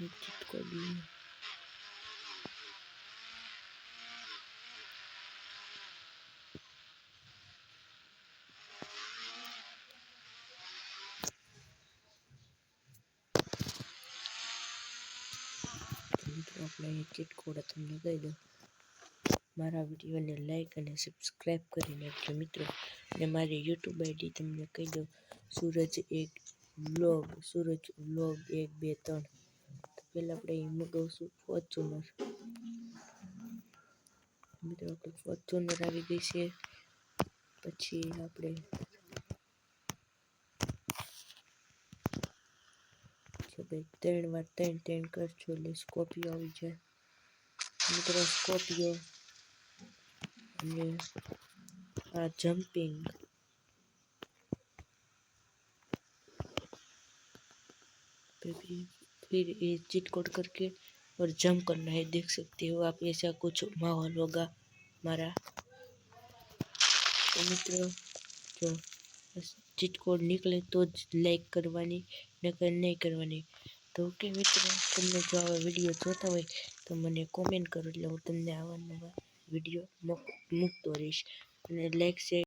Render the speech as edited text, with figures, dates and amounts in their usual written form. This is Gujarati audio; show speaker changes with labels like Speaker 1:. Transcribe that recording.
Speaker 1: ચીટ કોડ भी મિત્રો આપણે ચીટ કોડ તમને કહી દઉં. મારા વિડીયોને લાઈક અને સબસ્ક્રાઈબ કરી નાખજો મિત્રો. અને મારી યુટ્યુબ આઈડી તમને કહી દઉં, સૂરજ વ્લોગ 1 2 3. તો પહેલાં આપણે એ મગાવશું ફોર્ચ્યુનર. મિત્રો આપણે ફોર્ચ્યુનર આવી ગઈ છે. પછી આપણે ભાઈ 3 વાર 3 કરશું એટલે સ્કોર્પિયો આવી જાય મિત્રો. સ્કોર્પિયો અને આ जंपिंग फिर ये चीट कोड करके और जंप करना है. देख सकते हो आप ऐसा कुछ माहौल होगा हमारा. तो मित्रों जो चीट कोड निकले तो लाइक करवानी नकर नहीं करवानी. तो ओके मित्रों, તમને જો આવા વિડીયો જોતા હોય તો મને કોમેન્ટ કરો એટલે હું તમને આવા નવા વિડીયો મૂકતો રહીશ. અને લાઈક શેર